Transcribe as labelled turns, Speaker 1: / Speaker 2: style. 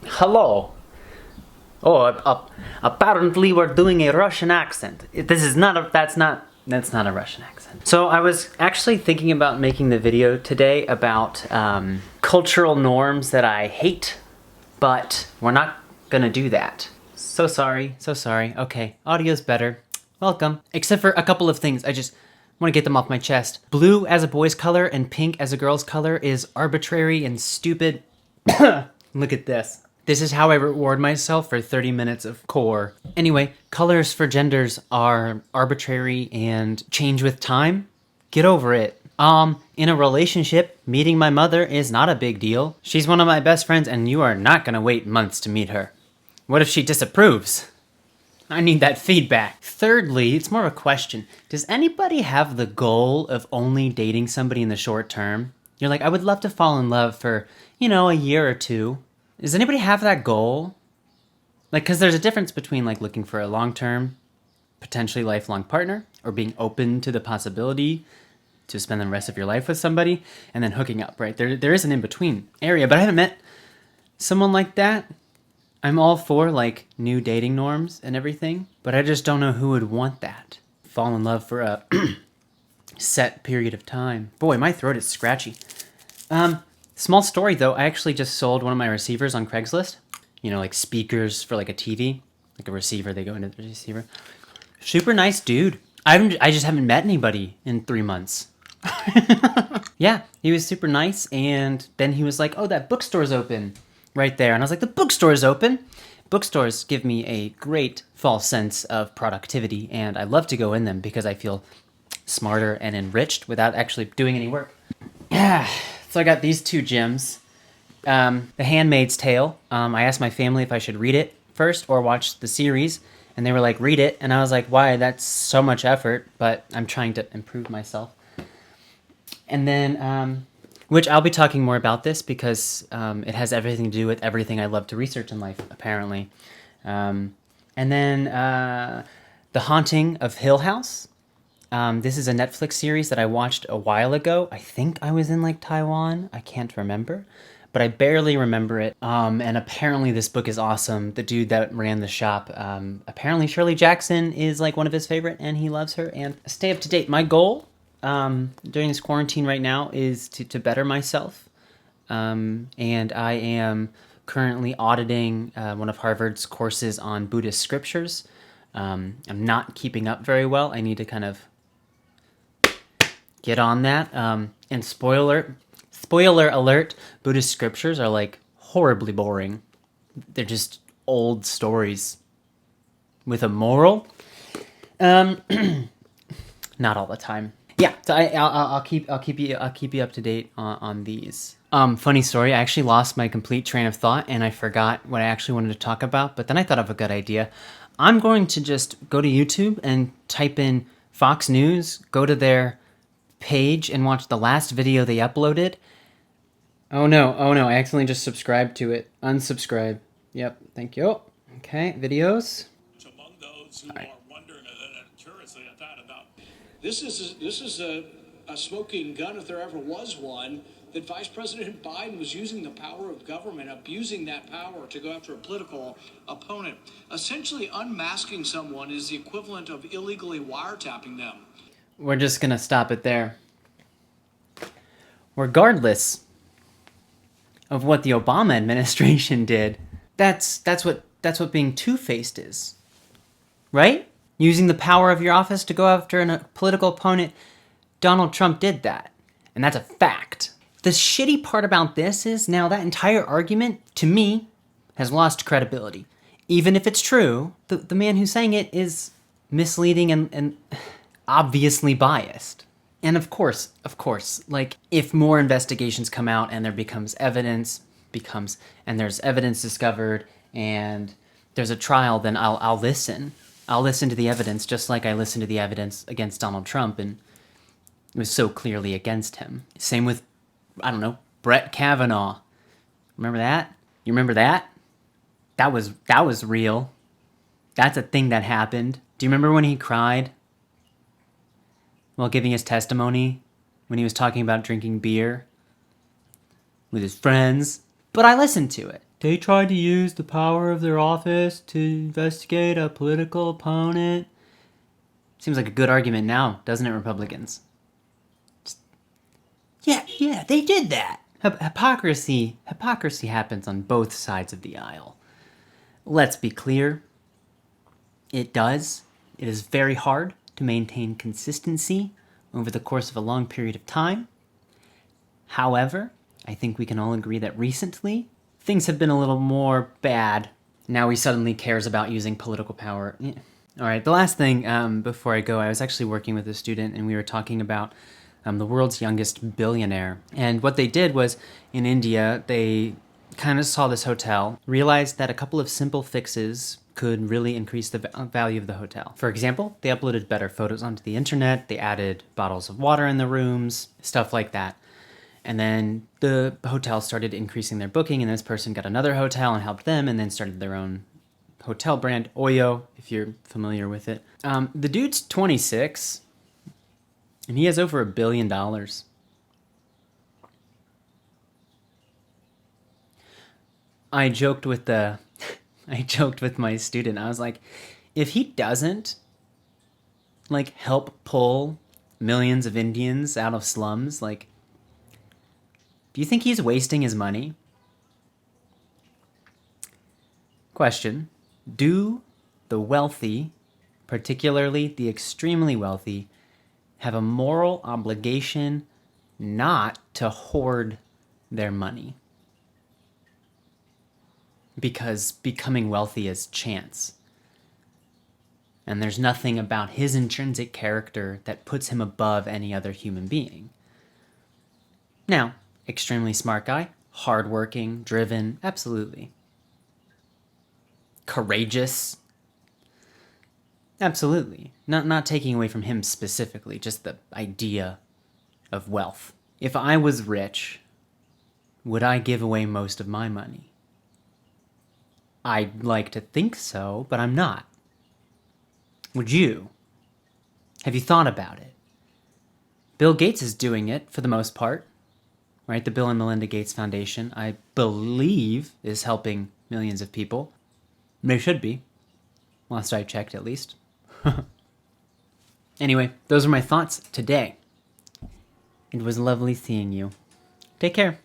Speaker 1: Hello. Oh, apparently we're doing a Russian accent. That's not a Russian accent. So I was actually thinking about making the video today about cultural norms that I hate, but we're not gonna do that. So sorry. Okay, audio's better. Welcome. Except for a couple of things. I just want to get them off my chest. Blue as a boy's color and pink as a girl's color is arbitrary and stupid. Look at this. This is how I reward myself for 30 minutes of core. Anyway, colors for genders are arbitrary and change with time. Get over it. In a relationship, meeting my mother is not a big deal. She's one of my best friends and you are not gonna wait months to meet her. What if she disapproves? I need that feedback. Thirdly, it's more of a question. Does anybody have the goal of only dating somebody in the short term? You're like, I would love to fall in love for, a year or two. Does anybody have that goal? Like, because there's a difference between like looking for a long-term, potentially lifelong partner, or being open to the possibility to spend the rest of your life with somebody, and then hooking up, right? There is an in-between area, but I haven't met someone like that. I'm all for like new dating norms and everything, but I just don't know who would want that. Fall in love for a set period of time. Boy, my throat is scratchy. Small story though, I actually just sold one of my receivers on Craigslist. Like speakers for like a TV, like a receiver, they go into the receiver. Super nice dude. I just haven't met anybody in 3 months. Yeah, he was super nice, and then he was like, oh, that bookstore's open right there. And I was like, the bookstore's open? Bookstores give me a great false sense of productivity, and I love to go in them because I feel smarter and enriched without actually doing any work. Yeah. So I got these two gems. The Handmaid's Tale. I asked my family if I should read it first or watch the series, and they were like, read it. And I was like, why? That's so much effort, but I'm trying to improve myself. And then, which I'll be talking more about this because it has everything to do with everything I love to research in life, apparently. And then The Haunting of Hill House. This is a Netflix series that I watched a while ago. I think I was in like Taiwan. I can't remember, but I barely remember it. And apparently this book is awesome. The dude that ran the shop, apparently Shirley Jackson is like one of his favorite and he loves her. And stay up to date. My goal during this quarantine right now is to better myself. And I am currently auditing one of Harvard's courses on Buddhist scriptures. I'm not keeping up very well. I need to kind of get on that. And spoiler alert, Buddhist scriptures are like horribly boring. They're just old stories with a moral. Not all the time. Yeah, so I'll keep you up to date on these. Funny story. I actually lost my complete train of thought and I forgot what I actually wanted to talk about. But then I thought of a good idea. I'm going to just go to YouTube and type in Fox News, go to their page and watch the last video they uploaded. Oh no, I accidentally just subscribed to it. Unsubscribe. Yep, thank you. Okay, videos.
Speaker 2: Among those who are wondering curiously about this is a smoking gun, if there ever was one, that Vice President Biden was using the power of government, abusing that power to go after a political opponent. Essentially unmasking someone is the equivalent of illegally wiretapping them.
Speaker 1: We're just gonna stop it there. Regardless of what the Obama administration did, that's what being two-faced is, right? Using the power of your office to go after a political opponent. Donald Trump did that, and that's a fact. The shitty part about this is now that entire argument, to me, has lost credibility. Even if it's true, the man who's saying it is misleading and obviously biased. And of course, like if more investigations come out and there becomes evidence, and there's evidence discovered and there's a trial, then I'll listen. I'll listen to the evidence just like I listened to the evidence against Donald Trump and it was so clearly against him. Same with, I don't know, Brett Kavanaugh. Remember that? You remember that? That was real. That's a thing that happened. Do you remember when he cried while giving his testimony? When he was talking about drinking beer with his friends? But I listened to it. They tried to use the power of their office to investigate a political opponent. Seems like a good argument now, doesn't it, Republicans? Yeah, they did that. Hypocrisy happens on both sides of the aisle. Let's be clear. It does. It is very hard to maintain consistency over the course of a long period of time. However, I think we can all agree that recently, things have been a little more bad. Now he suddenly cares about using political power. Yeah. All right, the last thing before I go, I was actually working with a student and we were talking about the world's youngest billionaire. And what they did was, in India, they kind of saw this hotel, realized that a couple of simple fixes could really increase the value of the hotel. For example, they uploaded better photos onto the internet, they added bottles of water in the rooms, stuff like that. And then the hotel started increasing their booking, and this person got another hotel and helped them, and then started their own hotel brand, Oyo, if you're familiar with it. The dude's 26, and he has over $1 billion. I joked with my student. I was like, if he doesn't like help pull millions of Indians out of slums, like, do you think he's wasting his money? Question: do the wealthy, particularly the extremely wealthy, have a moral obligation not to hoard their money? Because becoming wealthy is chance. And there's nothing about his intrinsic character that puts him above any other human being. Now, extremely smart guy, hardworking, driven, absolutely. Courageous, absolutely. Not taking away from him specifically, just the idea of wealth. If I was rich, would I give away most of my money? I'd like to think so, but I'm not. Would you? Have you thought about it? Bill Gates is doing it for the most part, right? The Bill and Melinda Gates Foundation, I believe, is helping millions of people. They should be. Last I checked, at least. Anyway, those are my thoughts today. It was lovely seeing you. Take care.